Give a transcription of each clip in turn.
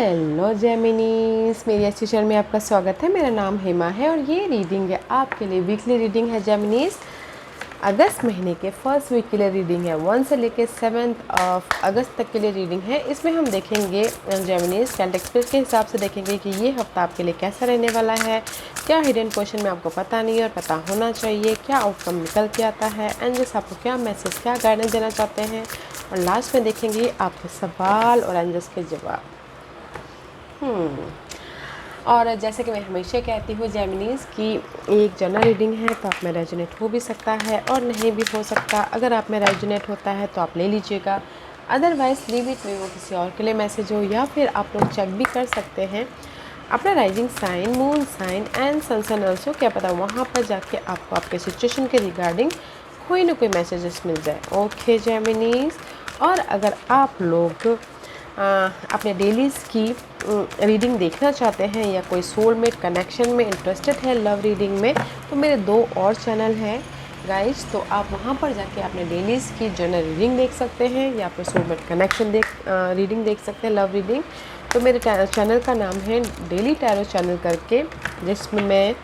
Hello जेमिनीज, मेरी अच्छी channel में आपका स्वागत है। मेरा नाम हेमा है और ये रीडिंग है आपके लिए। वीकली रीडिंग है जेमिनीज। अगस्त महीने के फर्स्ट वीक के लिए रीडिंग है। 1 से लेकर 7 अगस्त तक के लिए रीडिंग है। इसमें हम देखेंगे जेमिनीज कैलेंडर एक्सप्रेस के हिसाब से देखेंगे कि ये हफ्ता आपके लिए कैसा रहने वाला है, क्या हिडन क्वेश्चन में आपको पता नहीं है और पता होना चाहिए, क्या आउटकम निकल के आता है, एंजल्स आपको क्या मैसेज, क्या गाइडेंस देना चाहते हैं, और लास्ट में देखेंगे आपके सवाल और एंजल्स के जवाब। और जैसे कि मैं हमेशा कहती हूँ जेमिनीज़ की एक जनरल रीडिंग है तो आप में रेजोनेट हो भी सकता है और नहीं भी हो सकता। अगर आप में रेजोनेट होता है तो आप ले लीजिएगा, अदरवाइज़ लीव इट में, वो किसी और के लिए मैसेज हो। या फिर आप लोग चेक भी कर सकते हैं अपना rising sign, moon sign and sun sign also. क्या पता वहाँ पर जाके आपको आपके सिचुएशन के रिगार्डिंग कोई ना कोई मैसेजेस मिल जाए। Okay Geminis. और अगर आप लोग अपने डेलीज़ की रीडिंग देखना चाहते हैं या कोई सोलमेट कनेक्शन में इंटरेस्टेड है लव रीडिंग में, तो मेरे 2 और चैनल हैं गाइज, तो आप वहां पर जाके अपने डेलीज़ की जनरल रीडिंग देख सकते हैं या फिर सोलमेट कनेक्शन रीडिंग देख सकते हैं, लव रीडिंग। तो मेरे चैनल का नाम है डेली टैरो चैनल करके, जिसमें मैं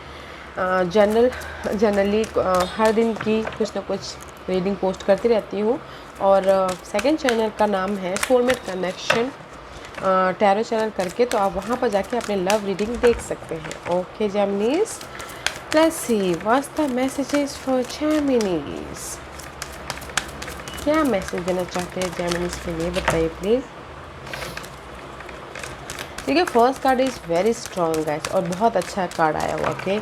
जनरली हर दिन की कुछ ना कुछ रीडिंग पोस्ट करती रहती हूँ। और सेकंड चैनल का नाम है सोलमेट कनेक्शन टैरो चैनल करके, तो आप वहाँ पर जाके अपने लव रीडिंग देख सकते हैं। Okay Geminis, let's see what's the messages for Geminis. क्या मैसेज देना चाहते हैं जेमिनीज के लिए, बताइए प्लीज़। देखिए first card is very strong guys और बहुत अच्छा कार्ड आया हुआ। Okay,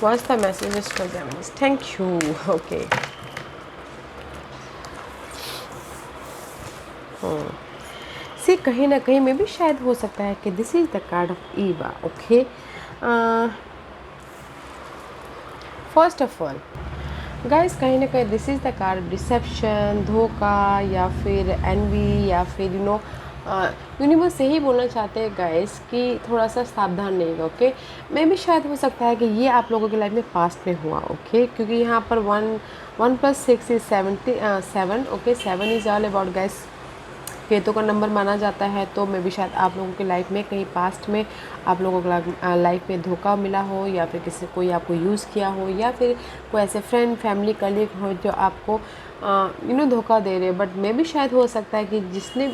what's the messages for Geminis. Thank you. Okay, see कहीं ना कहीं में भी शायद हो सकता है कि this is the card of Eva. Okay, first of all guys, कहीं ना कहीं this is the card deception, धोखा या फिर एनवी या फिर यूनिवर्स यही बोलना चाहते हैं गाइस कि थोड़ा सा सावधान रहेगा। ओके, मैं भी शायद हो सकता है कि ये आप लोगों की लाइफ में पास्ट में हुआ। ओके, क्योंकि यहाँ पर 1 + 6 is 7। Okay, 7 is all about guys Ketu का नंबर माना जाता है। तो मैं भी शायद आप लोगों की लाइफ में कहीं पास्ट में आप लोगों को लाइफ में धोखा मिला हो या फिर किसी कोई आपको यूज़ किया हो या फिर कोई ऐसे फ्रेंड, फैमिली, कलीग हो जो आपको धोखा दे रहे। बट मैं भी शायद हो सकता है कि जिसने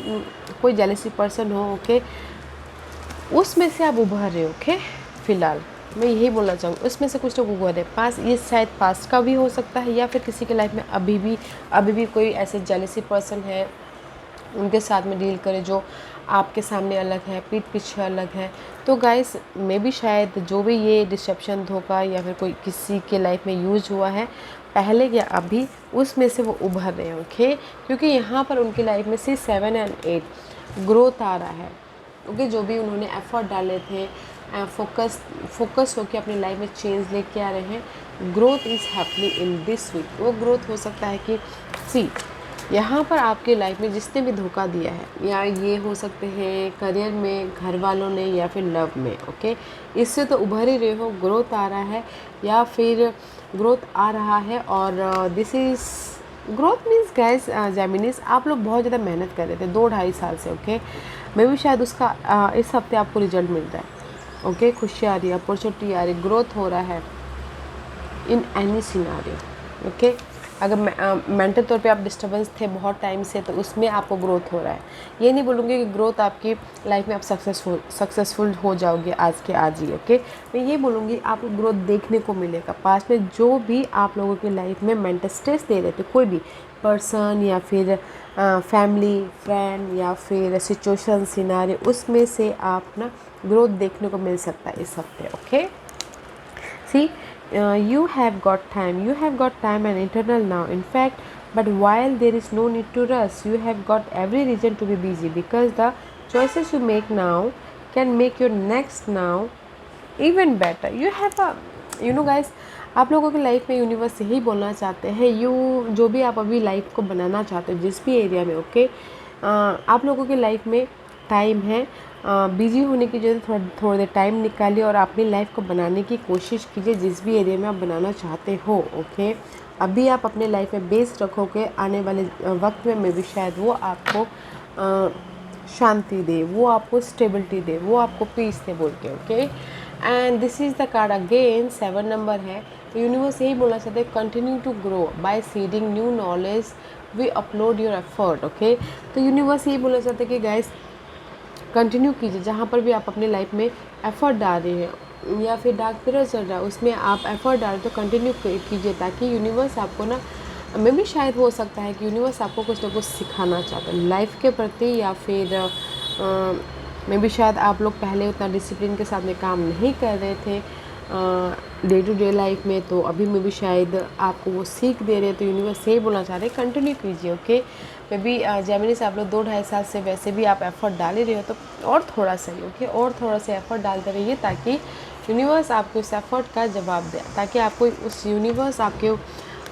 कोई जेलसी पर्सन हो, ओके, उसमें से आप उभर रहे हो। ओके, फिलहाल मैं यही बोलना चाहूँगी, उसमें से कुछ लोग उभर रहे पास। ये शायद पास्ट का भी हो सकता है या फिर किसी के लाइफ में अभी भी कोई ऐसे जेलसी पर्सन है, उनके साथ में डील करें जो आपके सामने अलग है, पीठ पीछे अलग है। तो गाइस मे भी शायद जो भी ये डिसेप्शन, धोखा या फिर कोई किसी के लाइफ में यूज हुआ है पहले या अभी, उसमें से वो उभर रहे हैं। ओके, क्योंकि यहाँ पर उनकी लाइफ में से 7 और 8 ग्रोथ आ रहा है। ओके, जो भी उन्होंने एफर्ट डाले थे, फोकस होकर अपनी लाइफ में चेंज लेके आ रहे हैं, growth is happening in this week. वो ग्रोथ हो सकता है कि सी यहाँ पर आपके लाइफ में जिसने भी धोखा दिया है, या ये हो सकते हैं करियर में, घर वालों ने, या फिर लव में। ओके, इससे तो उभर ही रहे हो, ग्रोथ आ रहा है या फिर ग्रोथ आ रहा है। और this is growth means guys Geminis, आप लोग बहुत ज़्यादा मेहनत कर रहे थे 2-2.5 साल से। ओके, मैं भी शायद उसका इस हफ्ते आपको रिजल्ट मिल रहा है। ओके, खुशी आ रही है, अपॉर्चुनिटी आ रही, ग्रोथ हो रहा है इन एनी सिनारियो। ओके, अगर मेंटल तौर पे आप डिस्टर्बेंस थे बहुत टाइम से, तो उसमें आपको ग्रोथ हो रहा है। ये नहीं बोलूँगी कि ग्रोथ आपकी लाइफ में आप सक्सेसफुल हो जाओगे आज के आज ही। ओके, मैं ये बोलूँगी आपको ग्रोथ देखने को मिलेगा। पास्ट में जो भी आप लोगों की लाइफ में मेंटल स्ट्रेस दे रहे थे, कोई भी पर्सन या फिर फैमिली, फ्रेंड या फिर सिचुएशन, सिनारी, उसमें से आप ना ग्रोथ देखने को मिल सकता है इस हफ्ते। Okay, see you have got time and internal now, in fact, but while there is no need to rush, you have got every reason to be busy because the choices you make now can make your next now even better. You have a guys, आप लोगों की life में universe यही बोलना चाहते हैं, जो भी आप अभी लाइफ को बनाना चाहते हो जिस भी एरिया में। ओके, आप लोगों की लाइफ में टाइम है, बिजी होने की जगह थोड़ी देर टाइम निकालिए और अपनी लाइफ को बनाने की कोशिश कीजिए जिस भी एरिया में आप बनाना चाहते हो। ओके, अभी आप अपने लाइफ में बेस रखोगे, आने वाले वक्त में भी शायद वो आपको शांति दे, वो आपको स्टेबिलिटी दे, वो आपको पीस दे बोल के। Okay, and this is the card again 7 number है। तो यूनिवर्स यही बोलना चाहते हैं, continue to grow by seeding new knowledge, we upload your effort. Okay, तो यूनिवर्स यही बोलना चाहते हैं कि गाइस कंटिन्यू कीजिए, जहाँ पर भी आप अपने लाइफ में एफ़र्ट डाल रहे हैं या फिर डार्क पीरियड चल रहा है उसमें आप एफ़र्ट डाल रहे, तो कंटिन्यू कीजिए, ताकि यूनिवर्स आपको ना, में भी शायद हो सकता है कि यूनिवर्स आपको कुछ ना कुछ सिखाना चाहता है लाइफ के प्रति, या फिर में भी शायद आप लोग पहले उतना डिसिप्लिन के साथ में काम नहीं कर रहे थे डे टू डे लाइफ में, तो अभी में भी शायद आपको वो सीख दे रहे हैं। तो यूनिवर्स यही बोलना चाह रहे हैं, कंटिन्यू कीजिए। ओके, मे बी जेमिनी से आप लोग 2-2.5 साल से वैसे भी आप एफ़र्ट डाल ही रहे हो, तो और थोड़ा सा ही, ओके, और थोड़ा सा एफ़र्ट डालते रहिए, ताकि यूनिवर्स आपको उस एफ़र्ट का जवाब दे, ताकि आपको उस यूनिवर्स आपके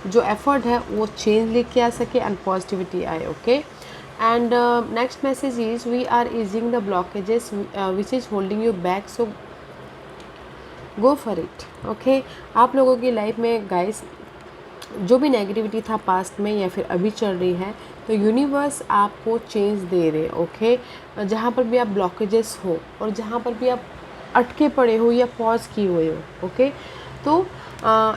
जो एफ़र्ट है वो चेंज लेके आ सके एंड पॉजिटिविटी आए। Okay, and next message is we are easing the blockages which is holding you back, so go for it. Okay, आप लोगों की लाइफ में गाइस जो भी नेगेटिविटी था पास्ट में या फिर अभी चल रही है, तो यूनिवर्स आपको चेंज दे रहे। ओके, जहाँ पर भी आप ब्लॉकेजेस हो और जहाँ पर भी आप अटके पड़े हो या पॉज किए हुए हो, ओके, तो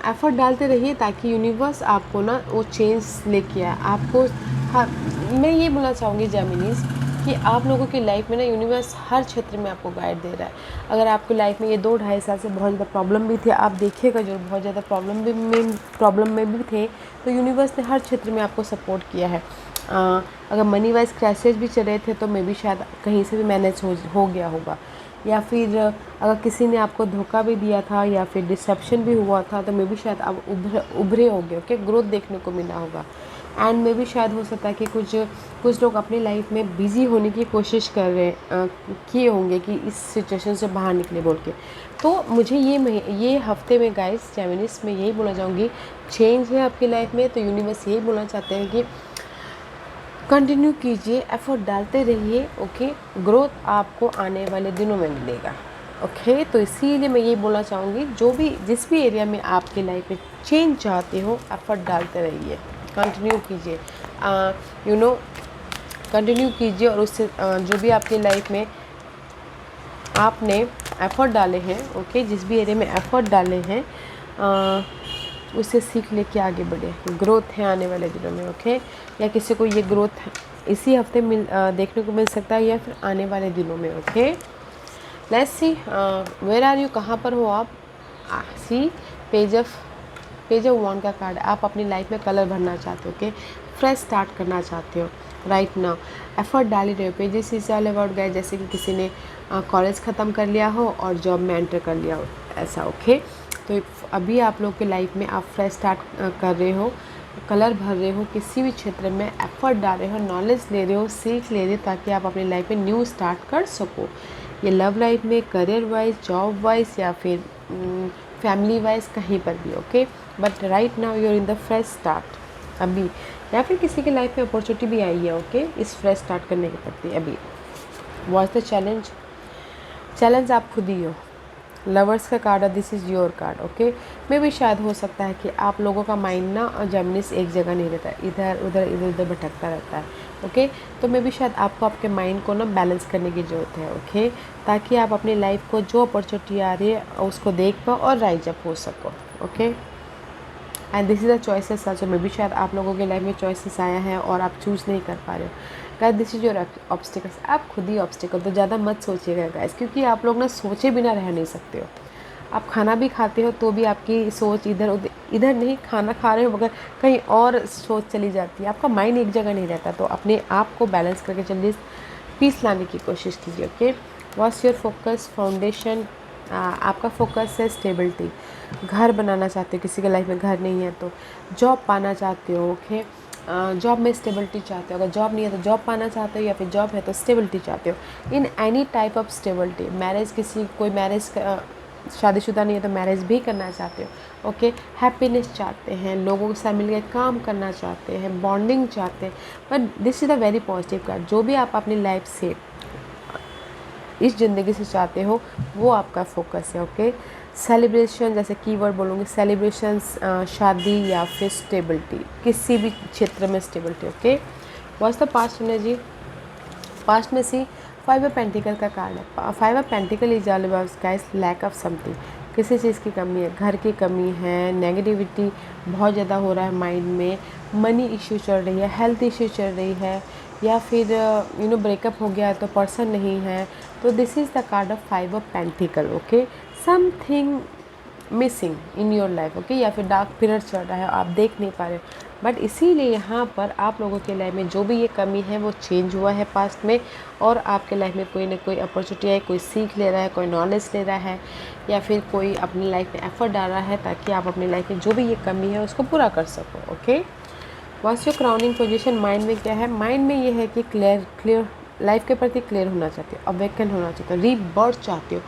एफ़र्ट डालते रहिए, ताकि यूनिवर्स आपको ना वो चेंज लेके आए आपको। हाँ, मैं ये बोलना चाहूँगी जेमिनीज़ कि आप लोगों की लाइफ में ना यूनिवर्स हर क्षेत्र में आपको गाइड दे रहा है। अगर आपकी लाइफ में ये 2-2.5 साल से बहुत ज़्यादा प्रॉब्लम भी थे, आप देखिएगा जो बहुत ज़्यादा प्रॉब्लम में भी थे, तो यूनिवर्स ने हर क्षेत्र में आपको सपोर्ट किया है। अगर मनी वाइज क्रैशेज भी चल रहे थे, तो मे बी शायद कहीं से भी मैनेज हो गया होगा, या फिर अगर किसी ने आपको धोखा भी दिया था या फिर डिसेप्शन भी हुआ था, तो मे बी शायद आप उभरे होंगे। ओके, ग्रोथ देखने को मिला होगा। एंड में भी शायद हो सकता है कि कुछ लोग अपनी लाइफ में बिज़ी होने की कोशिश कर रहे किए होंगे कि इस सिचुएशन से बाहर निकले बोल के। तो मुझे ये हफ्ते में गाइस जेमिनीज में यही बोलना चाहूँगी, चेंज है आपकी लाइफ में, तो यूनिवर्स यही बोलना चाहते हैं कि कंटिन्यू कीजिए, एफर्ट डालते रहिए। ओके, ग्रोथ आपको आने वाले दिनों में मिलेगा। ओके, तो इसीलिए मैं ये बोलना चाहूँगी, जिस भी एरिया में आपकी लाइफ में चेंज चाहते हो, एफर्ट डालते रहिए, कंटिन्यू कीजिए, कंटिन्यू कीजिए, और उससे जो भी आपकी लाइफ में आपने एफ़र्ट डाले हैं, ओके, जिस भी एरिया में एफ़र्ट डाले हैं उससे सीख लेके आगे बढ़े। ग्रोथ है आने वाले दिनों में। ओके, या किसी को ये ग्रोथ इसी हफ्ते देखने को मिल सकता है या फिर आने वाले दिनों में। Okay, let's see where are you, कहाँ पर हो आप। सी पेज ऑफ वॉन्ड का कार्ड, आप अपनी लाइफ में कलर भरना चाहते हो, ओके, फ्रेश स्टार्ट करना चाहते हो राइट नाउ, एफर्ट डाल ही रहे हो। पेजेस इज ऑल अबाउट गए, जैसे कि किसी ने कॉलेज ख़त्म कर लिया हो और जॉब में एंटर कर लिया हो, ऐसा। ओके, तो अभी आप लोग के लाइफ में आप फ्रेश स्टार्ट कर रहे हो, कलर भर रहे हो, किसी भी क्षेत्र में एफर्ट डाल रहे हो, नॉलेज ले रहे हो, सीख ले रहे हो, ताकि आप अपनी लाइफ में न्यू स्टार्ट कर सको। ये लव लाइफ में, करियर वाइज, जॉब वाइज, या फिर फैमिली वाइज, कहीं पर भी। Okay, but right now you are in the fresh start अभी, या फिर किसी की लाइफ में अपॉर्चुनिटी भी आई है। ओके, इस फ्रेश स्टार्ट करने के प्रति अभी। व्हाट्स द चैलेंज आप खुद ही हो। लवर्स का कार्ड है, this is your card. Okay, maybe शायद हो सकता है कि आप लोगों का माइंड ना जेमिनीज एक जगह नहीं रहता, इधर उधर भटकता रहता है। ओके, तो मे भी शायद आपको आपके माइंड को ना बैलेंस करने की ज़रूरत है। ओके, ताकि आप अपनी लाइफ को जो अपॉर्चुनिटी आ रही है उसको देख पाओ और राइज अप हो सको। Okay, and this is the choices also, maybe शायद आप लोगों के लाइफ में चॉइसेस आया है और आप चूज़ नहीं कर पा रहे हो। Guys, this is your obstacles, आप खुद ही ऑब्स्टिकल, तो ज़्यादा मत सोचिएगा गाइस, क्योंकि आप लोग ना सोचे बिना रह नहीं सकते हो। आप खाना भी खाते हो तो भी आपकी सोच इधर नहीं, खाना खा रहे हो मगर कहीं और सोच चली जाती है, आपका माइंड एक जगह नहीं रहता। तो अपने आप को बैलेंस करके चलिए, पीस लाने की कोशिश कीजिए। Okay, what's your focus, foundation, आपका फोकस है स्टेबिलिटी, घर बनाना चाहते हो, किसी के लाइफ में घर नहीं है तो जॉब पाना चाहते हो। ओके, जॉब में स्टेबिलिटी चाहते हो, अगर जॉब नहीं है तो जॉब पाना चाहते हो, या फिर जॉब है तो स्टेबिलिटी चाहते हो, in any type of stability. Marriage, कोई मैरिज शादीशुदा नहीं है तो मैरिज भी करना चाहते हो। ओके, हैप्पीनेस चाहते हैं, लोगों के साथ मिलकर काम करना चाहते हैं, बॉन्डिंग चाहते हैं। But this is a very positive card, जो भी आप अपनी लाइफ से इस ज़िंदगी से चाहते हो वो आपका फोकस है। ओके, सेलिब्रेशन, जैसे कीवर्ड बोलूँगी, सेलिब्रेशंस, शादी या फिर स्टेबिलिटी, किसी भी क्षेत्र में stability. Okay, what's the past energy past में सी 5 ऑफ पेंटिकल का कार्ड है। 5 of pentacle is all about guys lack of something, किसी चीज़ की कमी है, घर की कमी है, नेगेटिविटी बहुत ज़्यादा हो रहा है माइंड में, मनी इश्यू चल रही है, हेल्थ इश्यू चल रही है, या फिर ब्रेकअप हो गया है तो पर्सन नहीं है। तो this is the card of 5 of pentacle. Okay, something missing in your life. Okay, या फिर डार्क पीरियड चल रहा है, आप देख नहीं पा रहे, बट इसीलिए यहाँ पर आप लोगों के लाइफ में जो भी ये कमी है वो चेंज हुआ है पास्ट में, और आपके लाइफ में कोई ना कोई अपॉर्चुनिटी है, कोई सीख ले रहा है, कोई नॉलेज ले रहा है, या फिर कोई अपनी लाइफ में एफर्ट डाल रहा है ताकि आप अपनी लाइफ में जो भी ये कमी है उसको पूरा कर सको। Okay, what's your crowning position? Mind में क्या है? माइंड में ये है कि क्लियर लाइफ के प्रति क्लियर होना चाहते हो, अवेकन होना चाहते हो, रीबर्थ चाहते हो।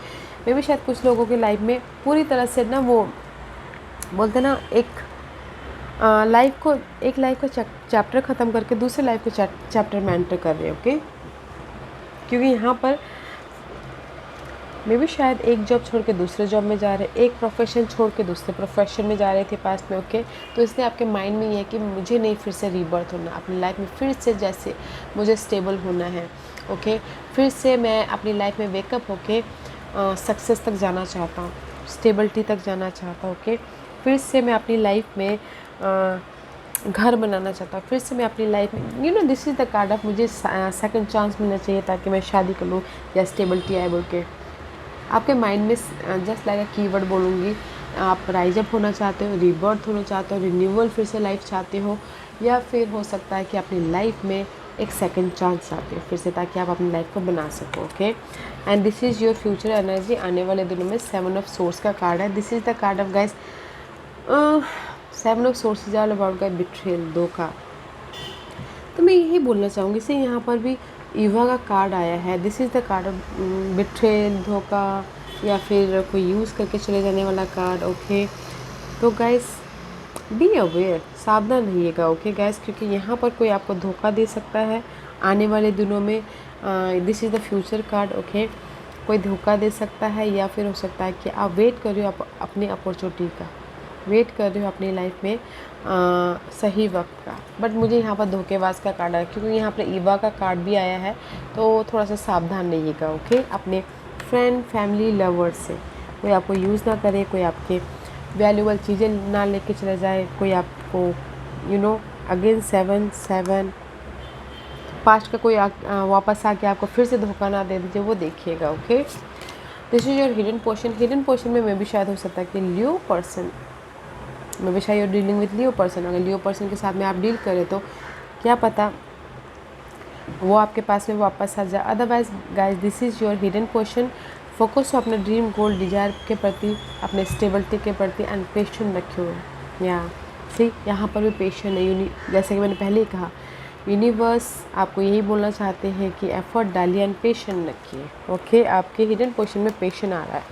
मे भी शायद कुछ लोगों की लाइफ में पूरी तरह से ना वो बोलते ना एक लाइफ का चैप्टर ख़त्म करके दूसरे लाइफ के चैप्टर में एंटर कर रहे हो। ओके, क्योंकि यहाँ पर मे भी शायद एक जॉब छोड़ के दूसरे जॉब में जा रहे, एक प्रोफेशन छोड़ के दूसरे प्रोफेशन में जा रहे थे पास्ट में। ओके, तो इसलिए आपके माइंड में ये है कि मुझे नहीं फिर से रीबर्थ होना, अपनी लाइफ में फिर से जैसे मुझे स्टेबल होना है। ओके, फिर से मैं अपनी लाइफ में वेकअप होके सक्सेस तक जाना चाहता हूँ, स्टेबिलिटी तक जाना चाहता हूँ। ओके, फिर से मैं अपनी लाइफ में घर बनाना चाहता हूँ, फिर से मैं अपनी लाइफ में this is the card of मुझे सेकंड चांस मिलना चाहिए ताकि मैं शादी कर लूँ या स्टेबिलिटी आए बोल के। आपके माइंड में जस्ट लाइक अ कीवर्ड बोलूँगी, आप राइज अप होना चाहते हो, रीबर्थ होना चाहते हो, रिन्यूअल फिर से लाइफ चाहते हो, या फिर हो सकता है कि अपनी लाइफ में एक सेकंड चांस चाहते हो फिर से ताकि आप अपनी लाइफ को बना सको। Okay, and this is your future energy. आने वाले दिनों में 7 ऑफ सोर्स का कार्ड है। This is the card of guys 7 of source is all about guys betrayal, धोखा। तो मैं यही बोलना चाहूँगी से यहाँ पर भी ईवा का कार्ड आया है। This is the card of betrayal, धोखा, या फिर कोई यूज़ करके चले जाने वाला कार्ड। ओके, तो गाइस बी अवेयर, सावधान रहिएगा। ओके गाइस, क्योंकि यहाँ पर कोई आपको धोखा दे सकता है आने वाले दिनों में। This is the future card. Okay, कोई धोखा दे सकता है, या फिर हो सकता है कि आप वेट कर रहे हो अपनी अपॉर्चुनिटी का, वेट कर रहे हो अपनी लाइफ में सही वक्त का, बट मुझे यहाँ पर धोखेबाज का कार्ड आया क्योंकि यहाँ पर ईवा का कार्ड भी आया है। तो थोड़ा सा सावधान रहिएगा। ओके, अपने फ्रेंड, फैमिली, लवर्स से कोई आपको यूज़ ना करे, कोई आपके वैल्यूबल चीज़ें ना लेके चले जाए, कोई आपको अगेन 7 पास्ट का कोई वापस आके आपको फिर से धोखा ना दे दीजिए, वो देखिएगा। Okay, this is your hidden portion. Hidden portion में भी शायद हो सकता है कि लियो पर्सन, मैं भी शायद डीलिंग विद लियो पर्सन, अगर लियो पर्सन के साथ में आप डील करें तो क्या पता वो आपके पास में वापस आ जाए। Otherwise guys this is your hidden portion. Focus हो अपने ड्रीम गोल डिजायर के प्रति, अपने स्टेबिलिटी के प्रति, एंड पेशेंट रखियो। यहाँ पर भी पेशेंट है, जैसे कि मैंने पहले ही कहा, यूनिवर्स आपको यही बोलना चाहते हैं कि एफर्ट डालिए एंड पेशेंट रखिए। ओके, आपके हिडन पोर्शन में पेशेंट आ रहा है।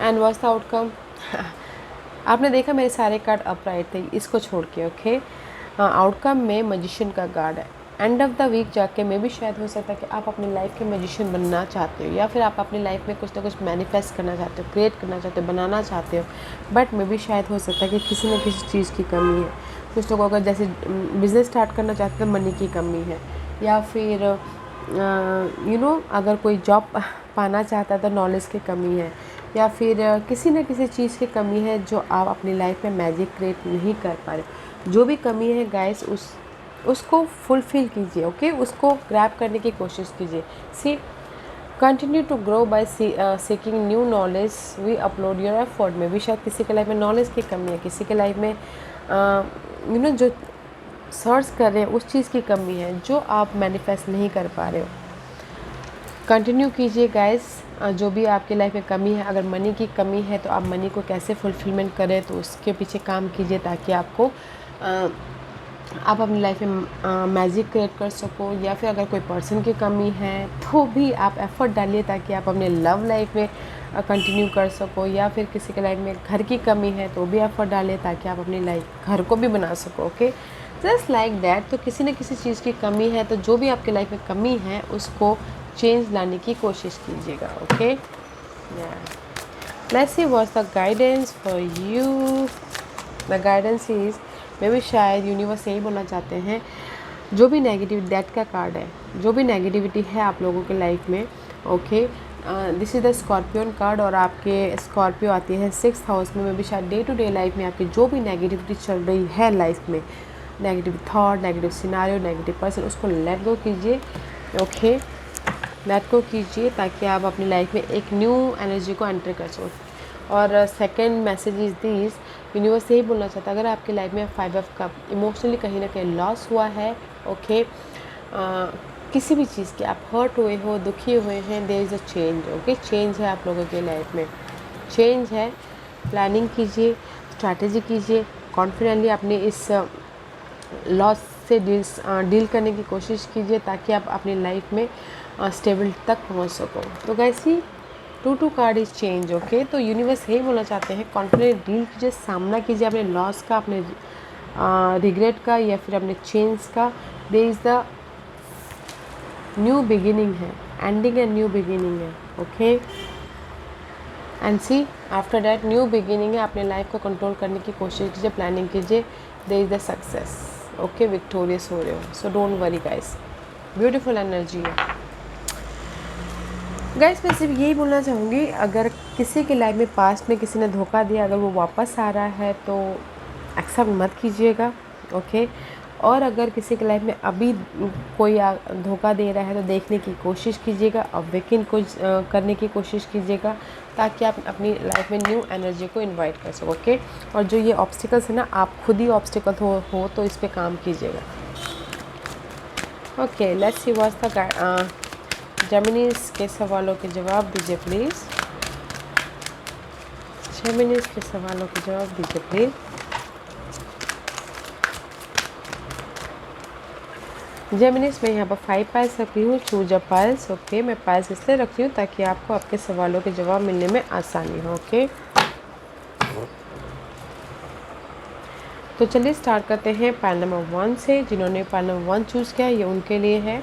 And what's the outcome? आपने देखा मेरे सारे कार्ड अपराइट थे, इसको छोड़ के। ओके, आउटकम में मैजिशियन का कार्ड है। एंड ऑफ द वीक जाके मैं भी शायद हो सकता है कि आप अपनी लाइफ के मैजिशियन बनना चाहते हो, या फिर आप अपनी लाइफ में कुछ ना कुछ मैनिफेस्ट करना चाहते हो, क्रिएट करना चाहते हो, बनाना चाहते हो, बट मैं भी शायद हो सकता है कि किसी न किसी चीज़ की कमी है। कुछ लोगों का जैसे बिज़नेस स्टार्ट करना चाहते हैं, मनी की कमी है, या फिर अगर कोई जॉब पाना चाहता है तो नॉलेज की कमी है, या फिर किसी न किसी चीज़ की कमी है जो आप अपनी लाइफ में मैजिक क्रिएट नहीं कर पा रहे। जो भी कमी है गाइस उसको फुलफ़िल कीजिए। ओके, उसको ग्रैब करने की कोशिश कीजिए। See continue to grow by seeking new knowledge, we upload your effort. Maybe शायद किसी के लाइफ में नॉलेज की कमी है, किसी के लाइफ में जो सर्च कर रहे हैं उस चीज़ की कमी है जो आप मैनिफेस्ट नहीं कर पा रहे हो। कंटिन्यू कीजिए गाइस, जो भी आपकी लाइफ में कमी है। अगर मनी की कमी है तो आप मनी को कैसे फुलफिलमेंट करें, तो उसके पीछे काम कीजिए ताकि आपको आप अपनी लाइफ में मैजिक क्रिएट कर सको। या फिर अगर कोई पर्सन की कमी है तो भी आप एफर्ट डालिए ताकि आप अपने लव लाइफ में कंटिन्यू कर सको। या फिर किसी के लाइफ में घर की कमी है तो भी एफर्ट डालिए ताकि आप अपनी लाइफ घर को भी बना सको। Okay, just like that. तो किसी न किसी चीज़ की कमी है, तो जो भी आपकी लाइफ में कमी है उसको चेंज लाने की कोशिश कीजिएगा। Okay, let's see what's the guidance for you. The guidance is, maybe शायद यूनिवर्स यही बोलना चाहते हैं, जो भी नेगेटिव डेथ का कार्ड है जो भी नेगेटिविटी है आप लोगों के लाइफ में, okay. This is the scorpion card और आपके स्कॉर्पियो आती है 6th हाउस में भी शायद डे टू डे लाइफ में आपकी जो भी नेगेटिविटी चल रही है लाइफ में, negative thought, negative scenario, negative person, उसको लेट गो कीजिए, ओके। लेट गो कीजिए ताकि आप अपनी लाइफ में एक न्यू एनर्जी को एंटर कर सको। और second message is this, universe यही बोलना चाहता है अगर आपकी लाइफ में 5 ऑफ कप इमोशनली कहीं ना कहीं लॉस हुआ है, ओके, किसी भी चीज़ के आप हर्ट हुए हो, दुखी हुए हैं, there is a change, okay. Change है आप लोगों के लाइफ में, चेंज है। प्लानिंग कीजिए, स्ट्रैटेजी कीजिए, कॉन्फिडेंटली अपने इस लॉस से डील करने की कोशिश कीजिए ताकि आप अपनी लाइफ में स्टेबिलिटी तक पहुंच सको। तो कैसी 2 कार्ड इज चेंज, ओके। तो यूनिवर्स यही बोलना चाहते हैं कॉन्फिडेंट डील कीजिए, सामना कीजिए अपने लॉस का, अपने रिग्रेट का या फिर अपने चेंज का। There is the new beginning है, एंडिंग एंड न्यू बिगिनिंग है, okay. And see after that new beginning है, अपने लाइफ को कंट्रोल करने की कोशिश कीजिए, प्लानिंग कीजिए, there is the success, okay. Victorious हो रहे हो, so don't worry guys, beautiful energy है गाइस। मैं सिर्फ यही बोलना चाहूँगी अगर किसी की लाइफ में पास्ट में किसी ने धोखा दिया, अगर वो वापस आ रहा है तो एक्सेप्ट मत कीजिएगा, ओके। और अगर किसी की लाइफ में अभी कोई धोखा दे रहा है तो देखने की कोशिश कीजिएगा, अवेकन को करने की कोशिश कीजिएगा ताकि आप अपनी लाइफ में न्यू एनर्जी को इनवाइट कर सको, ओके। और जो ये ऑब्स्टिकल्स है ना, आप खुद ही ऑब्स्टिकल हो तो इस पर काम कीजिएगा, okay. Let's see what's the Geminis के सवालों के जवाब दीजिए प्लीज़, जेमिनीज के सवालों के जवाब दीजिए प्लीज़। जेमिनीज मैं यहाँ पर 5 पाइल्स रखी हूँ, चूज अ पाइल्स, ओके। मैं पाइल्स इसलिए रखती हूँ ताकि आपको आपके सवालों के जवाब मिलने में आसानी हो, ओके। तो चलिए स्टार्ट करते हैं पाइल नंबर 1 से। जिन्होंने पाइल नंबर 1 चूज़ किया ये उनके लिए है।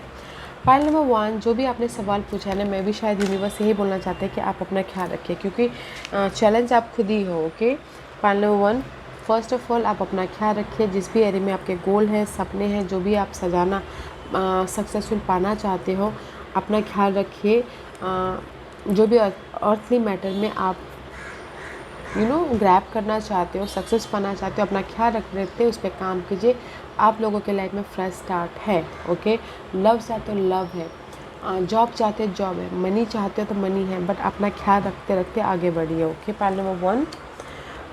पाइल नंबर 1, जो भी आपने सवाल पूछा है ना, मैं भी शायद यूनिवर्स यही बोलना चाहते हैं कि आप अपना ख्याल रखिए क्योंकि चैलेंज आप खुद ही हो, okay. Pile number 1, first of all आप अपना ख्याल रखिए, जिस भी एरिया में आपके गोल हैं, सपने हैं, जो भी आप सजाना सक्सेसफुल पाना चाहते हो, अपना ख्याल रखिए। जो भी अर्थली मैटर में आप ग्रैब करना चाहते हो, सक्सेस पाना चाहते हो, अपना ख्याल रखते हो, उस पर काम कीजिए। आप लोगों के लाइफ में फ्रेश स्टार्ट है, ओके। लव चाहते हो लव है, जॉब चाहते हो जॉब है, मनी चाहते हो तो मनी है, बट अपना ख्याल रखते रखते आगे बढ़िए, okay. Pile number 1।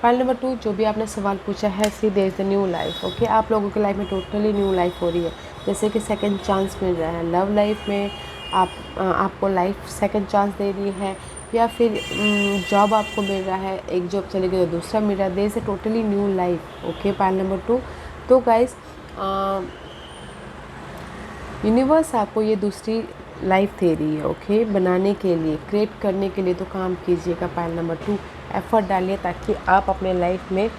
Pile number 2, जो भी आपने सवाल पूछा है, see there is the new life, okay. आप लोगों की लाइफ में टोटली न्यू लाइफ हो रही है, जैसे कि सेकंड चांस मिल रहा है लव लाइफ में, आपको लाइफ सेकंड चांस दे रही है, या फिर जॉब आपको मिल रहा है, एक जॉब चली गई तो दूसरा मिल रहा है, there is a totally new life, okay. Pile number 2। तो गाइस यूनिवर्स आपको ये दूसरी लाइफ दे रही है, ओके, बनाने के लिए, क्रिएट करने के लिए, तो काम कीजिएगा। पाइल नंबर 2, एफर्ट डालिए ताकि आप अपने लाइफ में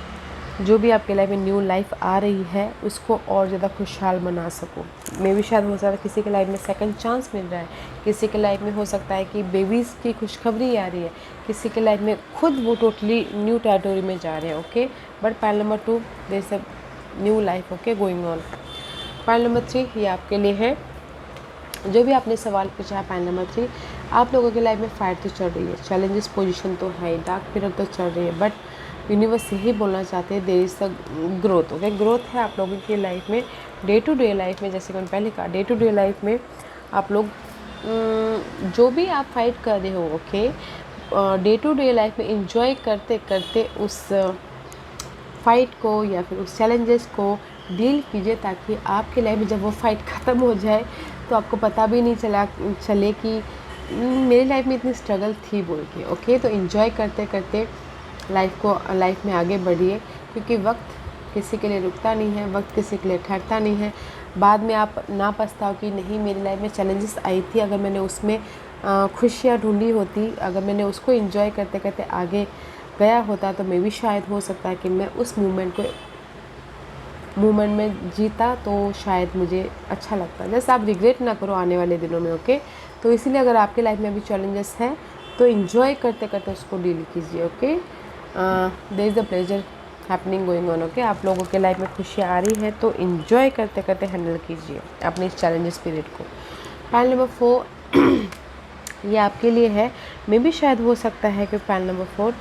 जो भी आपके लाइफ में न्यू लाइफ आ रही है उसको और ज़्यादा खुशहाल बना सको। मे भी शायद हो सकता है किसी के लाइफ में सेकंड चांस मिल रहा है, किसी के लाइफ में हो सकता है कि बेबीज़ की खुशखबरी आ रही है, किसी के लाइफ में खुद वो टोटली न्यू टेरिटोरी में जा रहे हैं, okay. But pile number 2, there is a new life, okay, going on. Pile number 3, ये आपके लिए है। जो भी आपने सवाल पूछा है, पाइल नंबर 3, आप लोगों की लाइफ में फाइट तो चल रही है, चैलेंजेस पोजीशन तो है, डार्क पीरियड तो चल रही है, बट यूनिवर्स यही बोलना चाहते हैं there is the growth, okay. Growth है आप लोगों की लाइफ में, डे टू डे लाइफ में, जैसे कि मैंने पहले कहा, डे टू डे लाइफ में आप लोग जो भी आप फाइट कर रहे हो, okay, day to day life में इंजॉय करते करते उस फाइट को या फिर उस चैलेंजेस को डील कीजिए ताकि आपकी लाइफ में जब वो फाइट ख़त्म हो जाए तो आपको पता भी नहीं चले कि मेरी लाइफ में इतनी स्ट्रगल थी बोल के, ओके। तो इन्जॉय करते करते लाइफ में आगे बढ़िए क्योंकि वक्त किसी के लिए रुकता नहीं है, वक्त किसी के लिए ठहरता नहीं है। बाद में आप ना पछताओ कि नहीं मेरी लाइफ में चैलेंजेस आई थी, अगर मैंने उसमें खुशियाँ ढूंढी होती, अगर मैंने उसको इन्जॉय करते करते आगे गया होता तो मे भी शायद हो सकता है कि मैं उस मूवमेंट में जीता तो शायद मुझे अच्छा लगता। जैसे आप रिग्रेट ना करो आने वाले दिनों में, ओके। तो इसीलिए अगर आपकी लाइफ में अभी चैलेंजेस हैं तो इन्जॉय करते करते उसको डील कीजिए, okay. There is the pleasure happening going on, okay. आप लोगों के लाइफ में खुशियाँ आ रही है तो इन्जॉय करते करते हैंडल कीजिए अपने इस चैलेंजेस पीरियड को। पाइल नंबर 4 ये आपके लिए है, मे भी शायद हो सकता है कि pile number 4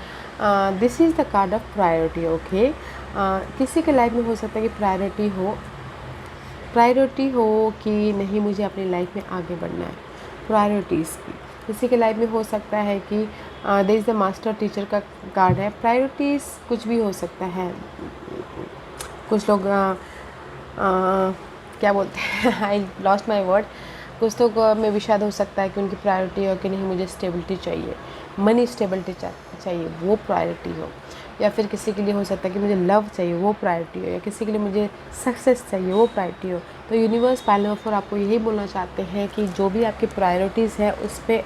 this is the card of priority. Okay, किसी के लाइफ में हो सकता है कि प्रायोरिटी हो कि नहीं, मुझे अपनी लाइफ में आगे बढ़ना है, प्रायोरिटीज़ की। किसी के लाइफ में हो सकता है कि there is the master teacher का कार्ड है। प्रायोरिटीज़ कुछ भी हो सकता है। कुछ लोग क्या बोलते हैं आई लॉस्ट माई वर्ड। कुछ लोग में भी शायद हो सकता है कि उनकी प्रायोरिटी हो कि नहीं, मुझे स्टेबिलिटी चाहिए, मनी स्टेबिलिटी चाहिए, वो प्रायोरिटी हो। या फिर किसी के लिए हो सकता है कि मुझे लव चाहिए, वो प्रायोरिटी हो। या किसी के लिए मुझे सक्सेस चाहिए, वो प्रायोरिटी हो। तो यूनिवर्स पाइल नंबर 4 आपको यही बोलना चाहते हैं कि जो भी आपकी प्रायोरिटीज़ है उस पर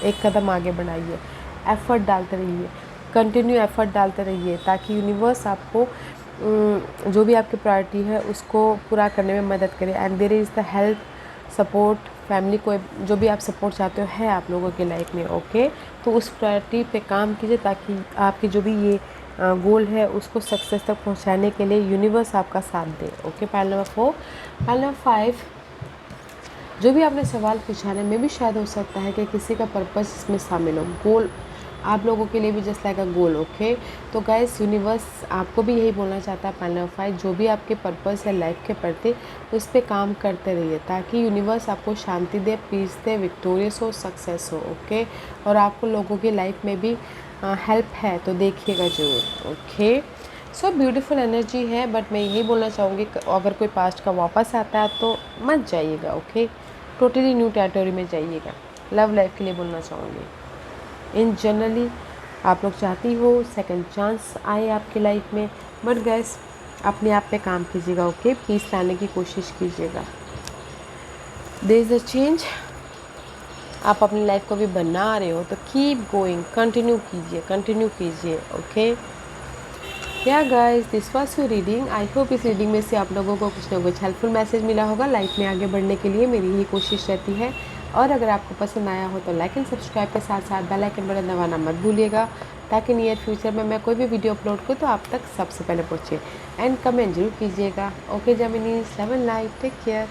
एक कदम आगे बढ़ाइए, एफ़र्ट डालते रहिए, कंटिन्यू एफ़र्ट डालते रहिए, ताकि यूनिवर्स आपको जो भी आपकी प्रायोरिटी है उसको पूरा करने में मदद करे। And there is the help, support, family को जो भी आप सपोर्ट चाहते हो है आप लोगों की लाइफ में। ओके, तो उस प्रायोरिटी पे काम कीजिए ताकि आपकी जो भी ये गोल है उसको सक्सेस तक पहुंचाने के लिए यूनिवर्स आपका साथ दे। Okay, pile number 4। Pile number 5, जो भी आपने सवाल पूछा है में भी शायद हो सकता है कि किसी का पर्पस इसमें शामिल हो, गोल आप लोगों के लिए भी जस्ट लाइक अ गोल। ओके, तो गाइस यूनिवर्स आपको भी यही बोलना चाहता है पाइल नंबर 5, जो भी आपके पर्पस है लाइफ के प्रति उस पर काम करते रहिए ताकि यूनिवर्स आपको शांति दे, पीस दे, विक्टोरियस हो, सक्सेस हो। ओके, और आपको लोगों की लाइफ में भी हेल्प है तो देखिएगा ज़रूर। ओके, सो ब्यूटीफुल एनर्जी है, बट मैं यही बोलना चाहूँगी अगर कोई पास्ट का वापस आता है तो मत जाइएगा। ओके, टोटली न्यू टेरिटोरी में जाइएगा। लव लाइफ के लिए बोलना चाहूँगी। इन जनरली आप लोग चाहती हो सेकंड चांस आए आपकी लाइफ में, बट गैस अपने आप पे काम कीजिएगा। ओके, पीस लाने की कोशिश कीजिएगा। देयर इज़ अ चेंज, आप अपनी लाइफ को भी बना रहे हो तो कीप गोइंग, कंटिन्यू कीजिए। ओके, या guys, this was your reading. I hope इस रीडिंग में से आप लोगों को कुछ ना कुछ हेल्पफुल मैसेज मिला होगा। लाइफ में आगे बढ़ने के लिए मेरी यही कोशिश रहती है। और अगर आपको पसंद आया हो तो लाइक एंड सब्सक्राइब के साथ साथ बेल आइकन बटन दबाना मत भूलिएगा, ताकि नियर फ्यूचर में मैं कोई भी वीडियो अपलोड करूँ तो आप तक सबसे पहले पहुँचे। एंड कमेंट जरूर कीजिएगा। Okay Geminis, love and light, take care.